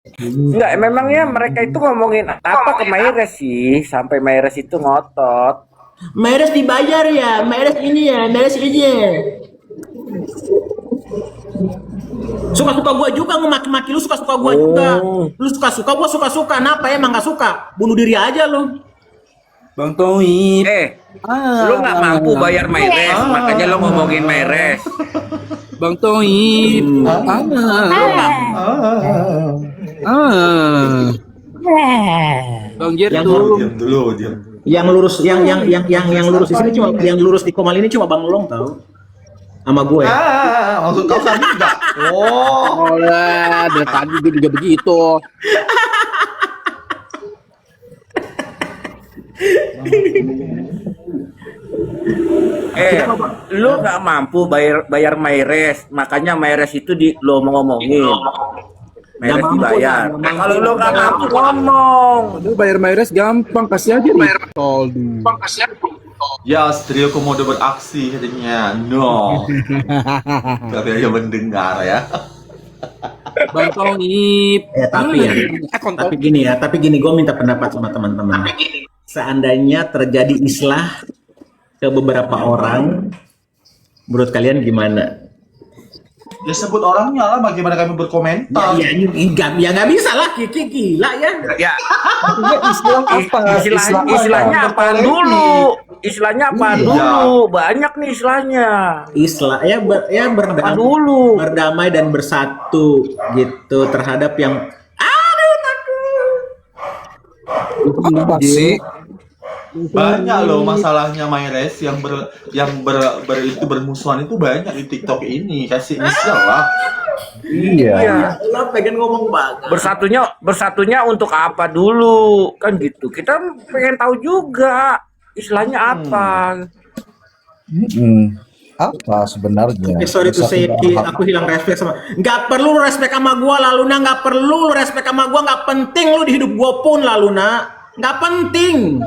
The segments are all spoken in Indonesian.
Enggak, memangnya mereka itu ngomongin apa ke Maires sih sampai Maires itu ngotot. Meres dibayar ya, Meres ini ya, Meres ini ya. Suka-suka gua juga ngemaki-maki lu, suka-suka gua juga. Oh, Lu suka-suka, gua suka-suka. Kenapa emang nggak suka? Bunuh diri aja lu. Bang Toib. lu nggak mampu bayar Maires, makanya lu ngomongin Maires. Bang Toib. Lu nggak Bang Jer Yang tuh. Diam dulu, diam. yang lurus, yang lurus di sini cuma yang lurus di Komal ini cuma Bang Long tahu. Sama gue. Maksud kau tadi enggak? Oh, Oh lah, dari tadi gue juga begitu. lu nggak mampu bayar Maires, makanya Maires itu lu mau ngomongin. Maires Nggak mampu, dibayar. nggak mampu. Kalau lu nggak mampu ngomong. Aduh, bayar Maires gampang, kasih aja nih. Toldu. ya Trio Komodo beraksi katanya. No. Tapi aja mendengar ya. Bang Toib. Tapi gini, gue minta pendapat sama teman-teman. Seandainya terjadi islah ke beberapa orang, menurut kalian gimana? Ya sebut orangnya lah, bagaimana kami berkomentar. Ya nggak bisa lah, Kiki gila ya. Ya, Islam apa? istilahnya apa dulu? Istilahnya apa Iya. dulu? Banyak nih istilahnya. Islah ya, Apa berdamai, dulu? berdamai dan bersatu gitu terhadap yang Apa sih? Banyak loh masalahnya Maires itu bermusuhan itu banyak di TikTok ini. Kasih inisial lah. Iya. lo pengen ngomong banget. Bersatunya untuk apa dulu? Kan gitu. Kita pengen tahu juga istilahnya apa. Apa sebenarnya? Sorry to say, aku hilang respect sama. Nggak perlu respect sama gua lalu nggak perlu respect sama gua, nggak penting lu di hidup gua pun lalu nggak penting.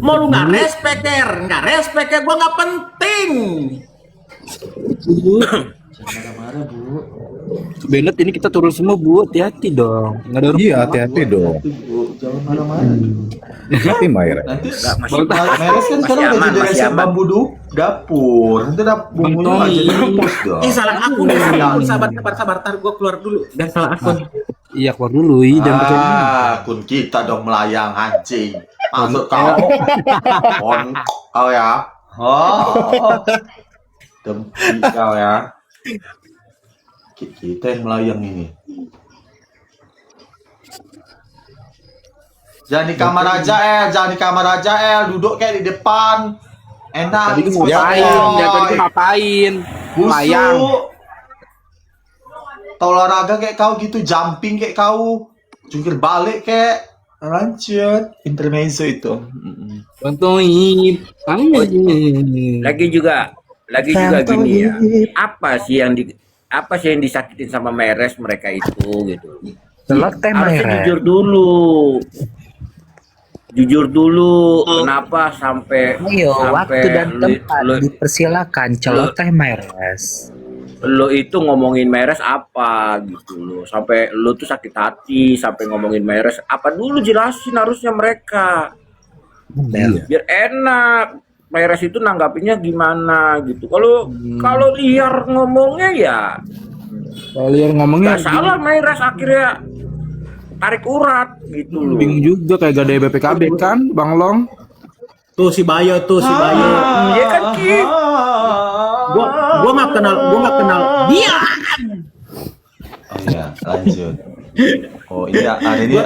Mau lu nggak respect ya gua nggak penting. Marah-marah, Bu. Benet ini kita turun semua, Bu. Hati-hati dong. Nggak ada Iya, hati-hati dong. Bu, jangan marah-marah. Tapi Maira. Nanti Masih Maires kan sekarang udah aman, jadi masih resep aman. bambu dapur. Nanti bumbunya nggak jadi bungkus dong. Salah aku nih. Sabar, tar gua keluar dulu. Dan salah aku. Iya, keluar dulu. Jangan percaya. Akun kita dong melayang anjing. Maksud kau kau ya. Oh. Dempit kau ya. Kita yang melayang ini. Jangan di kamar aja, duduk kayak di depan. Enak. Tadi gue ngapain? Layang. Busuk. Tau olahraga kayak kau gitu, jumping kayak kau, jungkir balik kayak. Lanjut, intermezzo itu. Bang Toib. Lagi juga gini ya. Apa sih yang disakitin sama Maires mereka itu gitu. Seloteh Harusnya Maira. jujur dulu kenapa sampai Ayo, waktu dan tempat lu dipersilakan celoteh Maires. itu ngomongin Maires apa gitu lo sampai lu tuh sakit hati sampai ngomongin Maires apa dulu jelasin harusnya mereka biar enak Maires itu nanggapinnya gimana gitu kalau liar ngomongnya ya Kalau liar ngomongnya nggak salah Maires akhirnya tarik urat gitu loh. bingung juga kayak gak ada BPKB kan, Bang Long? Tuh si Bayo. Iya kan Ki Gua nggak kenal dia. Oh iya, lanjut. Oh iya,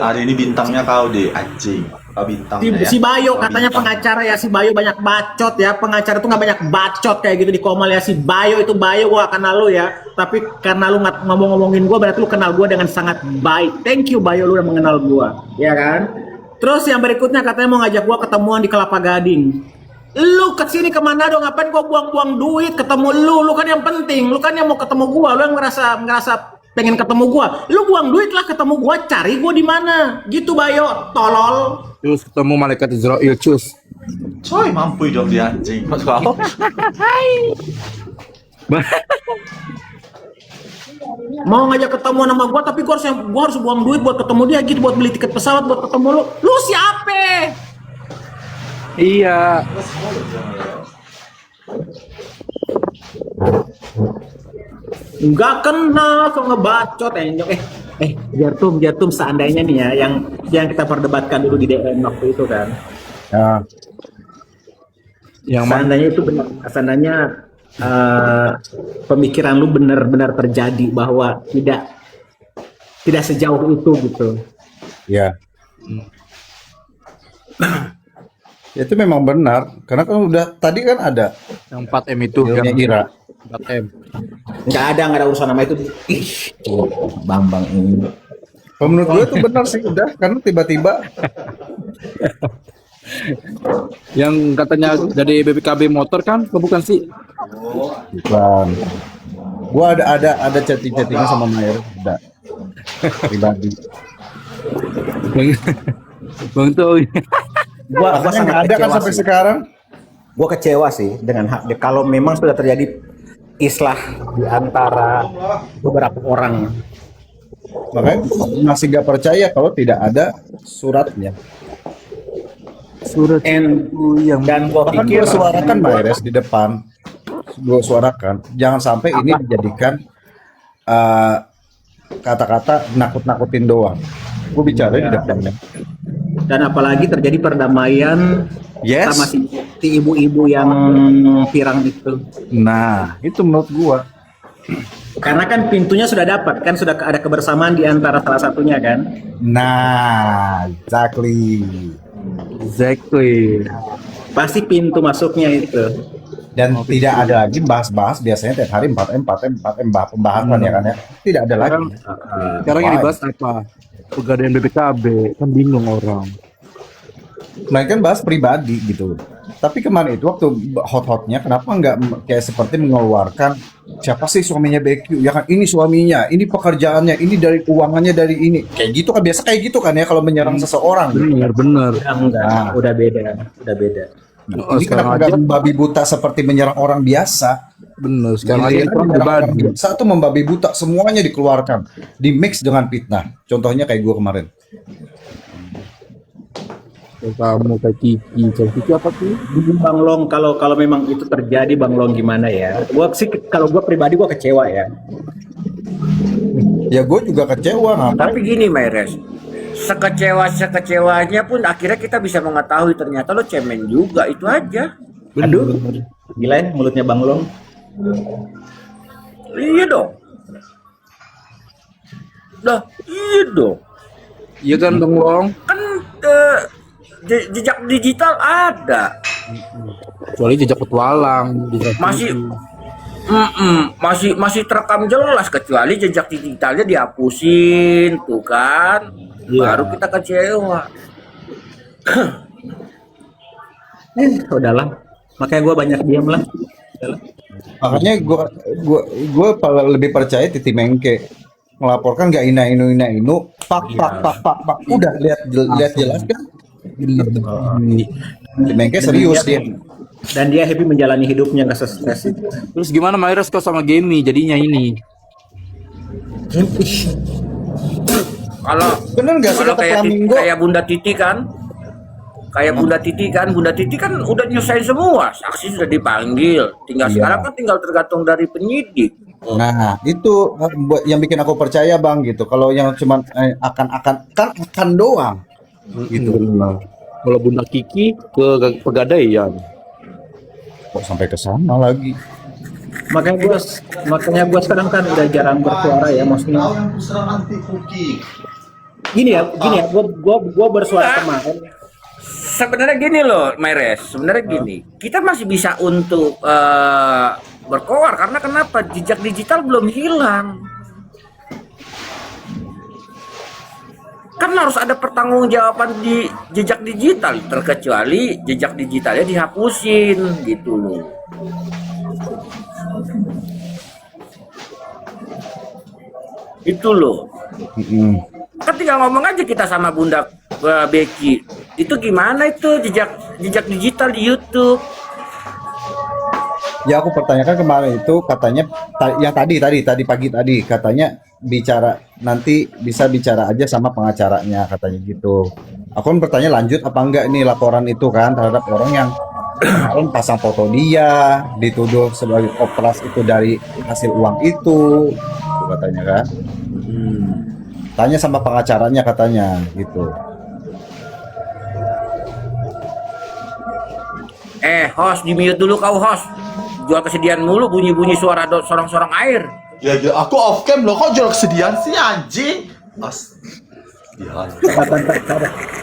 hari ini bintangnya kau deh, anjing. Kau bintangnya ya. Si Bayo Kau katanya bintang. pengacara ya, si Bayo banyak bacot ya. Pengacara tuh nggak banyak bacot kayak gitu di Komal ya. Si Bayo gua kenal lu ya. Tapi karena lu nggak ngomongin gua, berarti lu kenal gua dengan sangat baik. Thank you Bayo, lu udah mengenal gua, ya kan? Terus yang berikutnya katanya mau ngajak gua ketemuan di Kelapa Gading. Lu kesini kemana dong? Ngapain gua buang-buang duit ketemu lu kan yang penting. Lu kan yang mau ketemu gua, lu yang ngerasa pengen ketemu gua. Lu buang duit lah ketemu gua, cari gua di mana? Gitu Bayo, tolol. Terus ketemu malaikat Israel, cus. Coy, mampu dong dia anjing. Maksud kau? mau ngajak ketemu sama gua tapi gua harus buang duit buat ketemu dia gitu, buat beli tiket pesawat buat ketemu lu. Lu siapa? Iya. Nggak kenal kok ngebacot enjok. Biar tum seandainya nih ya yang kita perdebatkan dulu di DM waktu itu kan. Ya. Yang mana? Seandainya itu benar, seandainya pemikiran lu benar-benar terjadi bahwa tidak sejauh itu gitu. Ya. Itu memang benar, karena kan udah tadi kan ada Yang 4M itu videonya Ira. 4M. Nggak ada urusan sama itu. Ih, Bambang ini. Kalau menurut gue itu benar sih udah, karena tiba-tiba Yang katanya dari BPKB motor kan, bukan sih? bukan. Gue ada chatting-chattingan sama Mayer, udah pribadi. Bang tuh. Gua Makanya sangat nggak ada kan kecewa sampai sih. sekarang. Gua kecewa sih dengan kalau memang sudah terjadi islah di antara beberapa orang. Makanya masih nggak percaya kalau tidak ada suratnya. Surat Dan gua Bahkan pikir gue suarakan Mayres di depan, gue suarakan jangan sampai ini dijadikan kata-kata nakut-nakutin doang. Gue bicara di depannya. dan apalagi terjadi perdamaian Yes. sama si ibu-ibu yang pirang itu. Nah, itu menurut gue. Karena kan pintunya sudah dapat, kan sudah ada kebersamaan di antara salah satunya kan. Nah, exactly. Pasti pintu masuknya itu. Dan tidak ada lagi bahas-bahas biasanya tiap hari 4M pembahasan ya kan ya. Tidak ada lagi. Sekarang yang dibahas apa? Pegadaian BPKB, kan bingung orang. Mereka kan bahas pribadi gitu. Tapi kemarin itu waktu hot-hotnya kenapa nggak kayak seperti mengeluarkan siapa sih suaminya BQ? Ya kan ini suaminya, ini pekerjaannya, ini dari keuangannya dari ini. Kayak gitu kan biasa kayak gitu kan ya kalau menyerang seseorang. Bener. Enggak, udah beda. Oh, Ini sekarang kenapa aja nggak membabi buta seperti menyerang orang biasa? bener. Sekarang Giliran aja itu menyerang orang pribadi. biasa tuh membabi buta semuanya dikeluarkan, di mix dengan fitnah. Contohnya kayak gue kemarin. Kamu kayak Kiki apa tuh? Bang Long, kalau memang itu terjadi Bang Long gimana ya? Kalau gua pribadi gua kecewa ya. Ya gue juga kecewa ngapain? Tapi gini Mayres, sekecewanya pun akhirnya kita bisa mengetahui ternyata lo cemen juga, itu aja. Aduh, gila ya mulutnya Bang Long. Iya dong. Iya dong. Iya kan Bang Long? Kan jejak digital ada. Kecuali jejak petualang. Masih terekam jelas, kecuali jejak digitalnya dihapusin tuh kan. Baru kita kecewa. Udahlah. Makanya gua banyak diam lah. Udahlah. Makanya gue lebih percaya Titi Mengke melaporkan nggak inu pak udah lihat jelas kan. Titi Mengke serius dia. Dan dia happy menjalani hidupnya nggak stres itu. Terus gimana Mayres kau sama Gemi jadinya ini? Kalau Bener nggak sih kalau kata kayak Flamingo? kayak Bunda Titi kan, Bunda Titi kan udah nyusahin semua, saksi sudah dipanggil, tinggal Iya. sekarang kan tinggal tergantung dari penyidik. Nah itu yang bikin aku percaya bang gitu. Kalau yang cuman akan doang gitu. Benar. Kalau Bunda Kiki ke Pegadaian. Kok sampai ke sana lagi? Makanya gua sekarang kan udah jarang bersuara ya, maksudnya. Kau yang serang anti cookie. Gini ya, gua bersuara kemarin. Sebenarnya gini loh, Mayres. Sebenarnya gini, kita masih bisa untuk berkoar karena kenapa? Jejak digital belum hilang. Kan harus ada pertanggungjawaban di jejak digital, terkecuali jejak digitalnya dihapusin gitu loh. Itu loh. Kan tinggal ngomong aja kita sama Bunda Becky. Itu gimana itu jejak digital di YouTube? Ya aku pertanyakan kemarin itu katanya yang tadi pagi tadi katanya bicara nanti bisa bicara aja sama pengacaranya katanya gitu. Aku kan bertanya lanjut apa enggak nih laporan itu kan terhadap orang yang kemarin pasang foto dia dituduh sebagai operasi itu dari hasil uang itu katanya kan. Tanya sama pengacaranya katanya gitu. Host, di-mute dulu kau host. Jual kesedihan mulu bunyi-bunyi suara sorong-sorong air. Ya gila, aku off cam loh, kok jual kesedihan sih anjing? Kesedihan.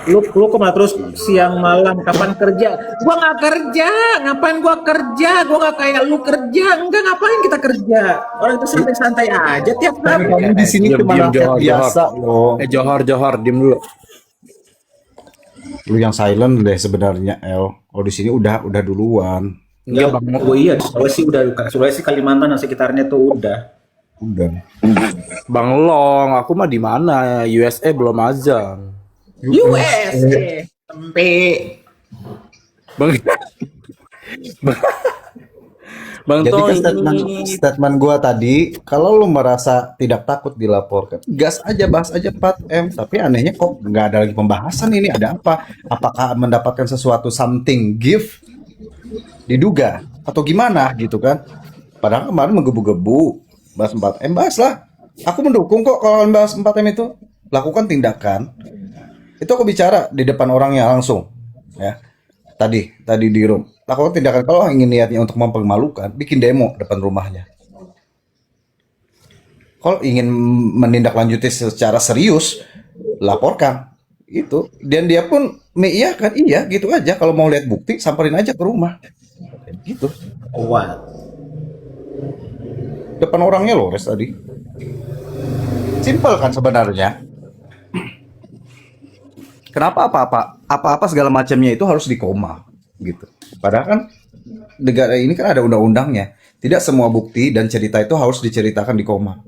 Lu kok malah terus siang malam kapan kerja? Gua nggak kerja, ngapain gua kerja? Gua nggak kayak lu kerja, enggak ngapain kita kerja? Orang itu santai-santai aja tiap hari. Kamu di sini Diam, cuma diam, rakyat Johor, biasa loh. Johor, diem dulu. Lu yang silent deh sebenarnya El. Kalau di sini udah duluan. Enggak bang, Oh iya, di Sulawesi udah, Sulawesi Kalimantan dan sekitarnya tuh udah. Udah. Bang Long, aku mah di mana? USA belum azan. USA, tempe. Bang, Bang Jadi kan Tony. statement gua tadi, kalau lu merasa tidak takut dilaporkan, gas aja, bahas aja 4M. Tapi anehnya kok nggak ada lagi pembahasan ini, ada apa? Apakah mendapatkan sesuatu something gift? Diduga atau gimana gitu kan? Padahal kemarin menggebu-gebu bahas 4M, bahas lah. Aku mendukung kok kalau bahas 4M itu. Lakukan tindakan. Itu aku bicara di depan orangnya langsung. Ya. Tadi di room. Lakukan tindakan kalau ingin niatnya untuk mempermalukan, bikin demo depan rumahnya. Kalau ingin menindaklanjuti secara serius, laporkan. Itu. Dan dia pun iya kan, iya gitu aja. Kalau mau lihat bukti, samperin aja ke rumah. Gitu. Wah. Depan orangnya loh, Res tadi. Simpel kan sebenarnya. Kenapa apa-apa segala macamnya itu harus dikoma gitu. Padahal kan negara ini kan ada undang-undangnya. Tidak semua bukti dan cerita itu harus diceritakan di koma.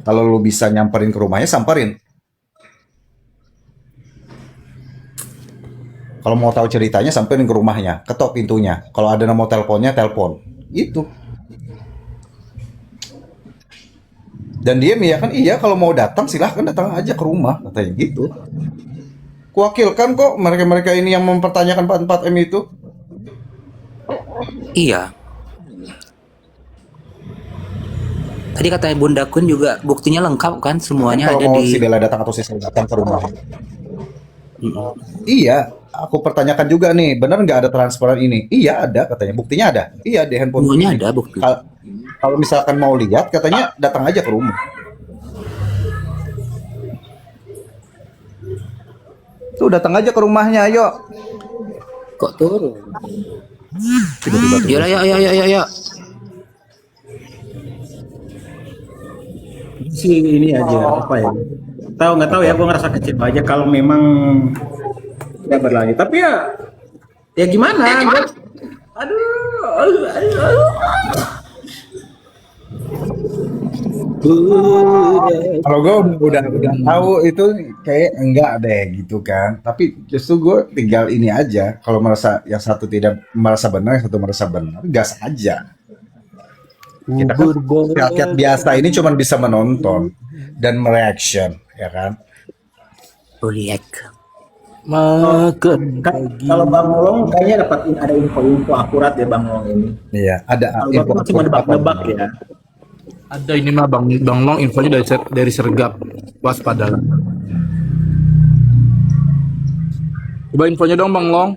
Kalau lu bisa nyamperin ke rumahnya, samperin. Kalau mau tahu ceritanya, samperin ke rumahnya, ketok pintunya. Kalau ada nomor teleponnya, telepon. Itu. Dan dia ya kan iya kalau mau datang silahkan datang aja ke rumah katanya gitu. Kuwakilkan kok mereka-mereka ini yang mempertanyakan 4M itu. Iya. Tadi katanya Bunda Kun juga buktinya lengkap kan, semuanya Kalau ada mau di. si Bella datang atau si Sel datang ke rumah. Iya, aku pertanyakan juga nih, benar nggak ada transparan ini? Iya ada katanya, buktinya ada. Iya di handphone. Semuanya ini. ada bukti. Kalau misalkan mau lihat, katanya datang aja ke rumah. Tuh datang aja ke rumahnya, ayo. Kok turun? Tiba-tiba tuh. Ya. Si ini aja apa ya? Nggak tahu ya, gue ngerasa kecil aja kalau memang ya berlanjut. Tapi ya gimana? Aduh. Kalau gue udah tahu itu kayak enggak deh gitu kan. Tapi justru gue tinggal ini aja. Kalau merasa yang satu tidak merasa benar, yang satu merasa benar, gas aja. Kita kan rakyat biasa ini cuma bisa menonton dan mereaction, ya kan? Oliek. Makan Kalau Bang Long kayaknya ada info-info akurat ya Bang Long ini. Iya, ada Kalau Bang Long cuma nebak-nebak ya. ada ini mah Bang Long infonya dari Sergap. Waspada. Coba infonya dong Bang Long.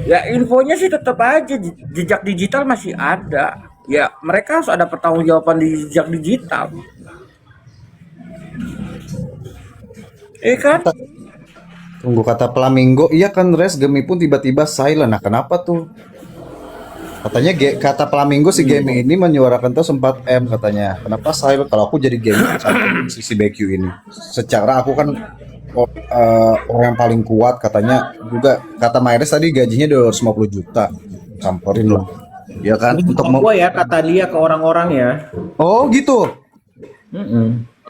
Ya infonya sih tetap aja jejak digital masih ada. Ya mereka harus ada pertanggungjawaban di jejak digital. Kan? Tunggu kata Flamingo, iya kan Res, Gemi pun tiba-tiba silent. Nah kenapa tuh? Katanya kata Flamingo si Gemi ini menyuarakan tuh 4M katanya. Kenapa silent? Kalau aku jadi Gemi si BQ ini. Secara aku kan orang yang paling kuat katanya juga kata Myres tadi gajinya 250 juta. Samperin loh. Ya kan? Untuk Gua ya kata dia ke orang-orang ya. Oh gitu.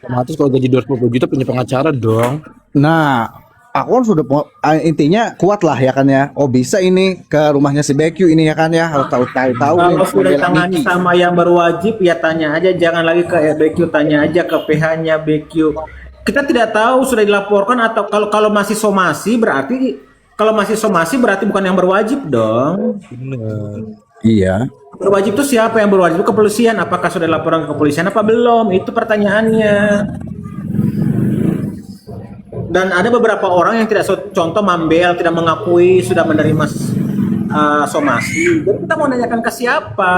Otomatis kalau gaji 250 juta punya pengacara dong. Nah, aku kan sudah intinya kuat lah ya kan ya. Oh bisa ini ke rumahnya si BQ ini ya kan ya. Harus tahu Kalau sudah membela ditangani Niki. sama yang berwajib ya tanya aja, jangan lagi ke BQ, tanya aja ke PH-nya BQ. Kita tidak tahu sudah dilaporkan atau kalau masih somasi berarti bukan yang berwajib dong. Bener. Iya. Berwajib itu siapa yang berwajib? Kepolisian. Apakah sudah dilaporkan ke kepolisian apa belum? Itu pertanyaannya. Dan ada beberapa orang yang tidak contoh Mambel tidak mengakui sudah menerima somasi. Jadi kita mau nanyakan ke siapa?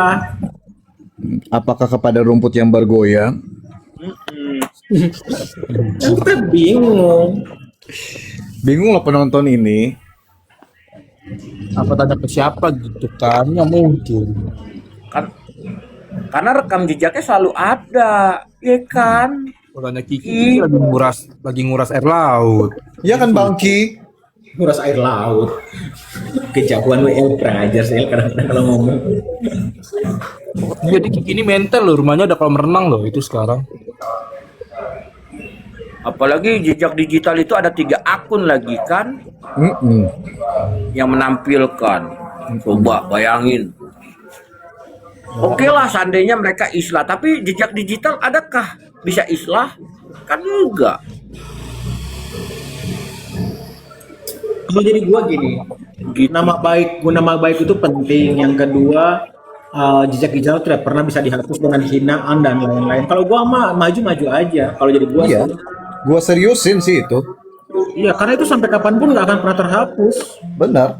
Apakah kepada rumput yang bergoyang? Kan kita bingung. Bingung lah penonton ini. Apa tanya ke siapa gitu kan? Ya mungkin. Kan karena rekam jejaknya selalu ada, ya kan? Makanya Kiki lagi nguras air laut. Ya kan Bang Ki? Nguras air laut. Kejagoan WL Prajar saya kadang-kadang kalau ngomong. Jadi Kiki ini mental loh, rumahnya ada kolam renang loh itu sekarang. Apalagi jejak digital itu ada 3 akun lagi kan yang menampilkan. Coba bayangin. Oke lah seandainya mereka islah, tapi jejak digital adakah bisa islah? Kan enggak. Kalau jadi gua gini, Gitu. nama baik itu penting. Yang kedua, jejak digital tidak pernah bisa dihapus dengan hinaan dan lain-lain. Kalau gua mah maju-maju aja. Kalau jadi gua Iya. sih. Gua seriusin sih itu. Iya, karena itu sampai kapanpun nggak akan pernah terhapus. Benar.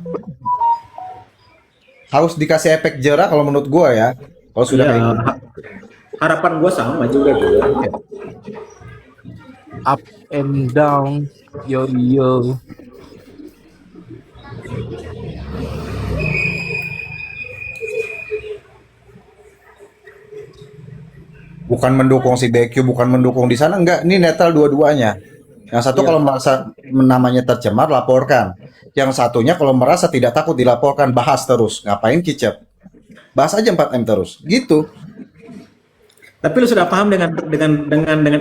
Harus dikasih efek jerah kalau menurut gua ya. Kalau sudah Iya, kayak gitu. harapan gua sama juga gitu. Up and down, yo yo. Bukan mendukung si BQ, bukan mendukung di sana, enggak. Ini netral dua-duanya. Yang satu kalau merasa namanya tercemar, laporkan. Yang satunya kalau merasa tidak takut dilaporkan, bahas terus. Ngapain kicep? Bahas aja 4M terus. Gitu. Tapi lu sudah paham dengan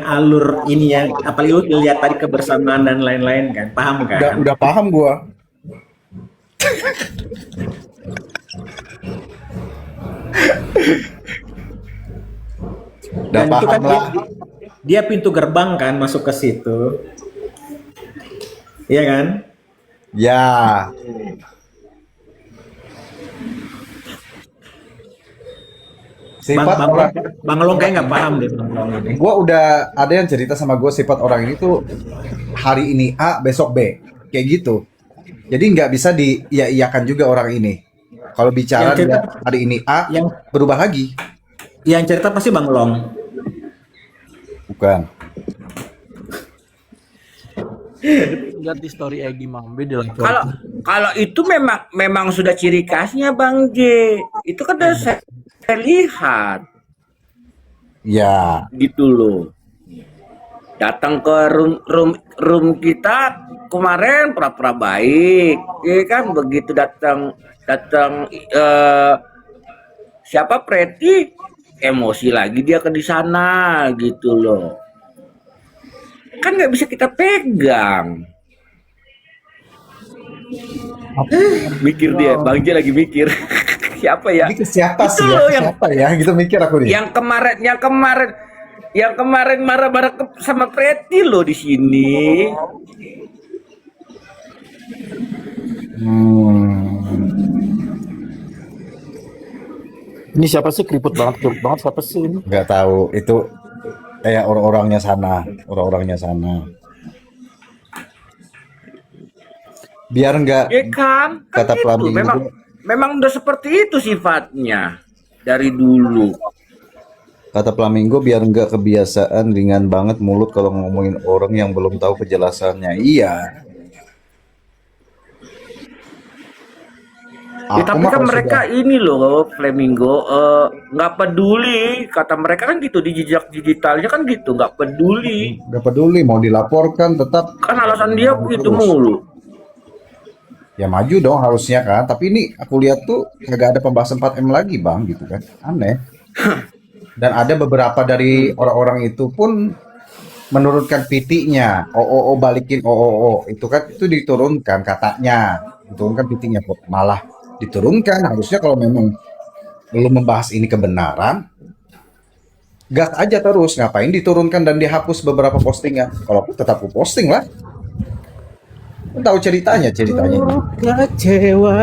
alur ini ya, apalagi lu lihat tadi kebersamaan dan lain-lain kan, paham kan? Udah paham gua. Udah Dan itu kan paham lah. dia pintu gerbang kan masuk ke situ, iya kan? Ya. Sifat orang, Bang Long kayak nggak paham deh Bang Long ini. gua udah ada yang cerita sama gua sifat orang ini tuh hari ini A, besok B, kayak gitu. Jadi nggak bisa diiyakan juga orang ini. Kalau bicara Yang cerita- dia hari ini A, yang- berubah lagi. Yang cerita pasti Bang Long. Bukan. Lihat di story Egi Mambe di lapor. Kalau itu memang sudah ciri khasnya Bang J. Itu kan udah saya lihat Ya, gitu loh. Datang ke room kita kemarin pura-pura baik, ya kan begitu datang siapa Preti emosi lagi dia ke di sana gitu loh. Kan nggak bisa kita pegang. Mikir dia, Bang J lagi mikir. Siapa ya? ini ke siapa Itu sih loh ya? Siapa ya? Gitu mikir aku nih. Yang kemarin marah-marah sama Preti loh di sini. Ini siapa sih keriput banget siapa sih ini? Nggak tahu itu orang-orangnya sana. Biar nggak Ya kan? Kata Kan Flamingo. itu memang udah seperti itu sifatnya dari dulu. kata Flamingo biar nggak kebiasaan ringan banget mulut kalau ngomongin orang yang belum tahu kejelasannya. Iya. Ya, tapi mah kan kalau mereka ini loh Flamingo nggak peduli, kata mereka kan gitu di jejak digitalnya kan gitu, nggak peduli. nggak peduli mau dilaporkan tetap Kan alasan dia itu Terus. mulu. ya maju dong harusnya kan. Tapi ini aku lihat tuh kagak ada pembahasan 4M lagi bang gitu kan. Aneh. Dan ada beberapa dari orang-orang itu pun menurunkan PT-nya, balikin itu kan itu diturunkan katanya, diturunkan PT-nya kok malah diturunkan. Harusnya kalau memang belum membahas ini kebenaran, gas aja terus. Ngapain diturunkan dan dihapus beberapa postingan? Kalau aku tetap aku posting lah. Tahu ceritanya Kecewa.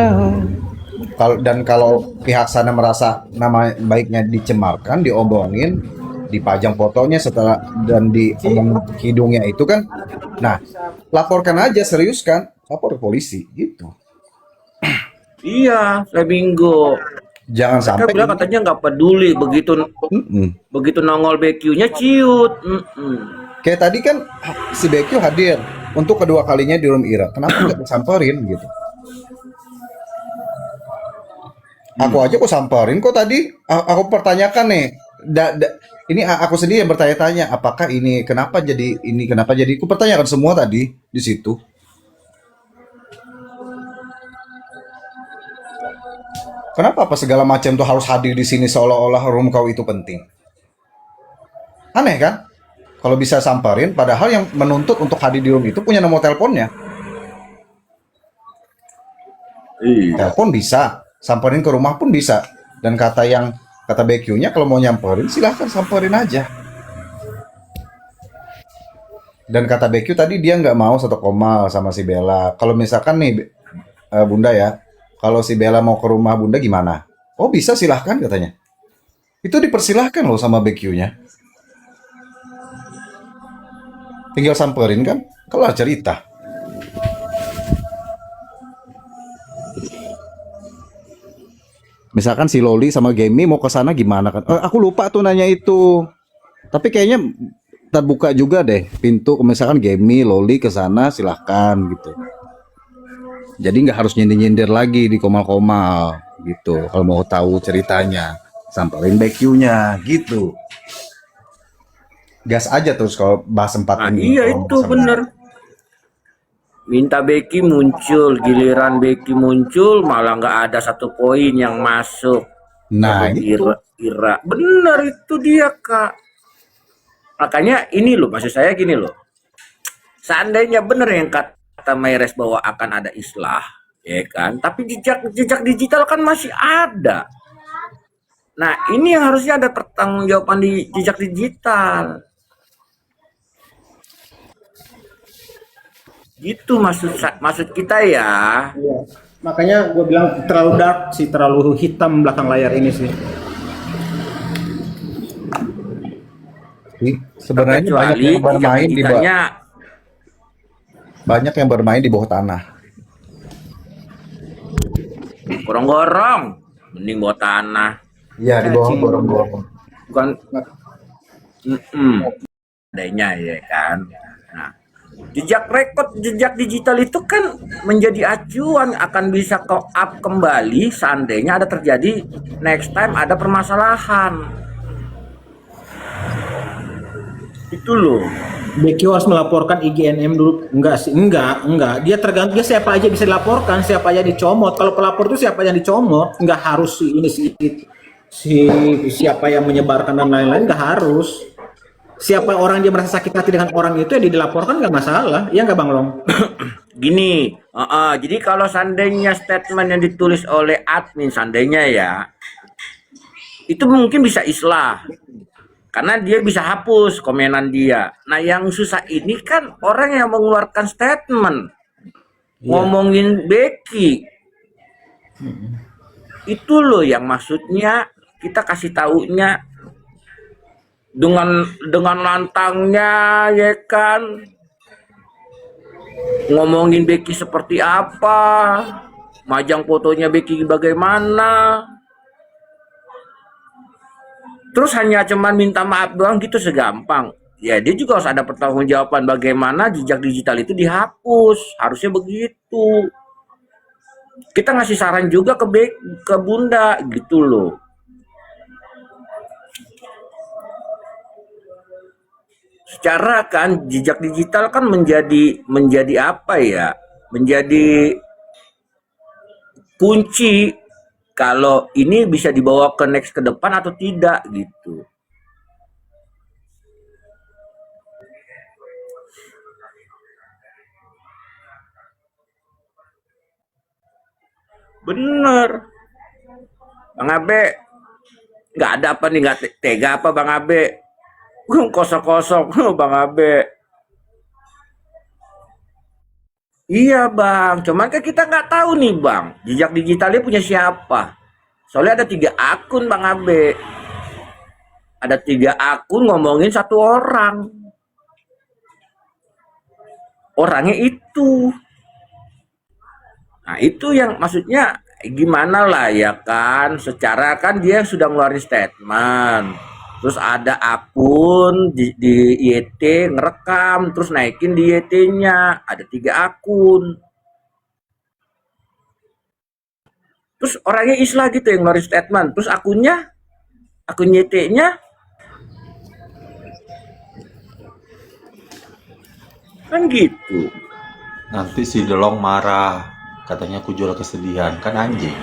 Kalau pihak sana merasa nama baiknya dicemarkan, diomongin, dipajang fotonya setelah dan diomong hidungnya itu kan, nah laporkan aja, serius kan, lapor ke polisi gitu. Iya, Flamingo. Jangan Mereka sampai bilang katanya nggak peduli, begitu Mm-mm. begitu nongol BQ-nya ciut. Kayak tadi kan si BQ hadir untuk kedua kalinya di room Ira. Kenapa nggak disamperin gitu? Aku aja kok samperin kok tadi. Aku pertanyakan nih. Ini aku sendiri yang bertanya-tanya. Apakah ini kenapa jadi ini? Kenapa jadi? Aku pertanyakan semua tadi di situ. Kenapa apa segala macam tuh harus hadir di sini seolah-olah room kau itu penting? Aneh kan? Kalau bisa samperin, padahal yang menuntut untuk hadir di room itu punya nomor teleponnya. Telepon bisa, samperin ke rumah pun bisa. Dan kata BQ-nya kalau mau nyamperin silahkan samperin aja. Dan kata BQ tadi dia nggak mau satu koma sama si Bella. Kalau misalkan nih Bunda ya, kalau si Bella mau ke rumah Bunda gimana? Oh bisa, silahkan katanya. Itu dipersilahkan loh sama BQ-nya. Tinggal samperin kan, kelar cerita. Misalkan si Loli sama Gemi mau ke sana gimana kan? Aku lupa tuh nanya itu. Tapi kayaknya terbuka juga deh pintu. Misalkan Gemi, Loli ke sana silahkan gitu. Jadi nggak harus nyindir-nyindir lagi di komal-komal gitu. Kalau mau tahu ceritanya, samperin BQ-nya gitu. Gas aja terus kalau bahas Nah, ini. iya itu bener. Minta Becky muncul, giliran Becky muncul malah nggak ada satu poin yang masuk. Nah, itu. Ira, bener itu dia Kak. Makanya ini loh, maksud saya gini loh. Seandainya bener yang kata Mayres bahwa akan ada islah, ya kan? Tapi jejak digital kan masih ada. Nah, ini yang harusnya ada pertanggungjawaban di jejak digital. Gitu maksud kita ya. Iya. Makanya gue bilang terlalu dark sih, terlalu hitam belakang layar ini sih. Sebenarnya banyak Kecuali yang bermain di bawah, digitalnya banyak yang bermain di bawah tanah. gorong-gorong, mending bawah tanah. Iya, di bawah gorong-gorong. Bukan adanya ya kan. Nah, jejak digital itu kan menjadi acuan, akan bisa ke up kembali seandainya ada terjadi next time ada permasalahan. Itu loh. BQ harus melaporkan IGNM dulu. Enggak sih, enggak. Dia tergantung, dia siapa aja bisa dilaporkan, siapa aja dicomot. Kalau pelapor itu siapa yang dicomot, enggak harus si siapa yang menyebarkan dan lain-lain, enggak harus. Siapa orang dia merasa sakit hati dengan orang itu ya dilaporkan, nggak masalah. Iya nggak Bang Long? Gini, jadi kalau seandainya statement yang ditulis oleh admin, seandainya ya, itu mungkin bisa islah. Karena dia bisa hapus komenan dia. Nah yang susah ini kan orang yang mengeluarkan statement. Ngomongin Becky. Itu loh yang maksudnya kita kasih taunya dengan lantangnya ya kan, ngomongin Becky seperti apa, majang fotonya Becky bagaimana, terus hanya cuman minta maaf doang gitu segampang. Ya dia juga harus ada pertanggungjawaban bagaimana jejak digital itu dihapus, harusnya begitu. Kita ngasih saran juga ke Bunda gitu loh. Secara kan jejak digital kan menjadi apa ya? Menjadi kunci kalau ini bisa dibawa ke next ke depan atau tidak gitu. Bener. Bang Abe, nggak ada apa nih, nggak tega apa Bang Abe? Kosong-kosong, Bang Abe. Iya Bang, cuman kan kita nggak tahu nih Bang, jejak digitalnya punya siapa. Soalnya ada 3 akun Bang Abe. Ada 3 akun ngomongin satu orang. Orangnya itu. Nah itu yang maksudnya gimana lah ya kan. Secara kan dia sudah ngeluarin statement. Terus ada akun di YT ngerekam, terus naikin di YT-nya. Ada 3 akun. Terus orangnya Islah gitu yang ngeluarin statement. Terus akun YT-nya kan gitu. Nanti si Delong marah, katanya aku jual kesedihan, kan anjing.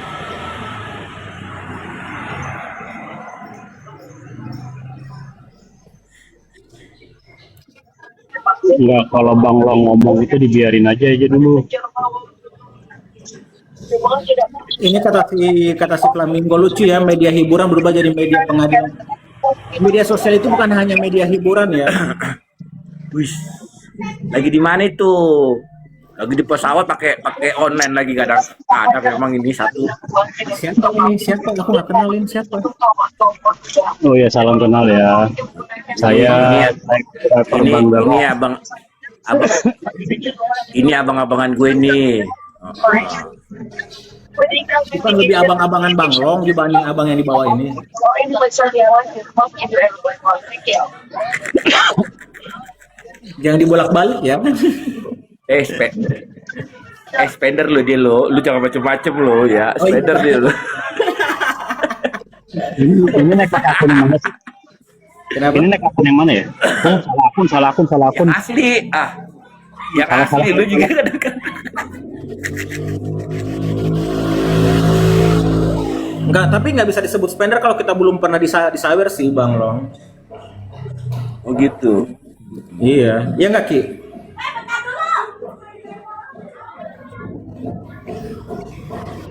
Enggak, kalau Bang Long ngomong itu dibiarin aja dulu. Ini kata si Flamingo lucu ya, media hiburan berubah jadi media pengadilan. Media sosial itu bukan hanya media hiburan ya. Wih, lagi di mana itu? Lagi di pesawat pakai online lagi kadang memang ini satu. Siapa? Aku nggak kenalin siapa. Oh ya, salam kenal ya. Saya Ini abang-abangan gue nih. Bukan lebih abang-abangan Bang Long dibanding abang yang di bawah ini. Jangan dibolak-balik ya. Spender lo dia lo, lu jangan macem-macem lo ya. Spender dia lo. ini naik akun yang mana sih? Kenapa? Ini naik akun yang mana ya? Oh, salah akun. Yang asli yang asli lu juga kadang-kadang. Enggak, tapi nggak bisa disebut spender kalau kita belum pernah disawer sih Bang Long. Oh gitu. Iya, iya nggak Ki?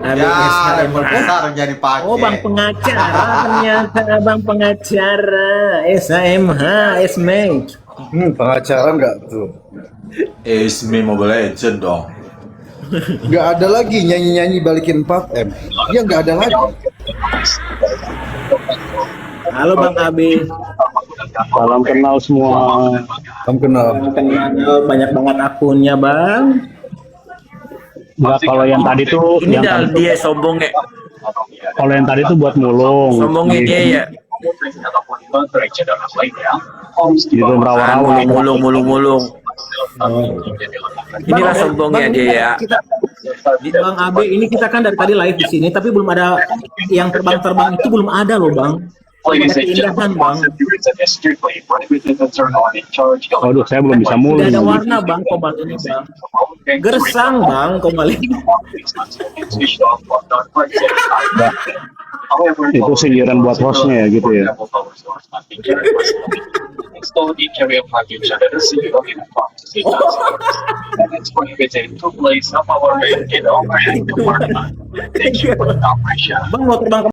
Ya, besar jadi pakai. Oh Bang pengacara, ternyata Bang pengacara SAMH Esmate. Pengacara nggak tuh? Ismi Mobile Legend dong. Nggak ada lagi nyanyi-nyanyi balikin 4M. Dia nggak ada lagi. Halo Bang Abi. Salam kenal semua. Kamu kenal? Kenal banyak banget akunnya Bang. Enggak, kalau yang tadi tuh Ini yang dah tadi, dia sombongnya. kalau yang tadi tuh buat mulung. Sombongnya dia ya. Gitu merawa-rawa. Mulung. Inilah sombongnya dia ya. Bang Abi, ini kita kan dari tadi live di sini, tapi belum ada yang terbang-terbang itu belum ada loh Bang. Keindahan Bang. Waduh, saya belum bisa Tidak mulung. ada warna Bang komal ini Bang. Gersang Bang komal ini. Itu sindiran buat hostnya ya gitu ya. Bang mau terbang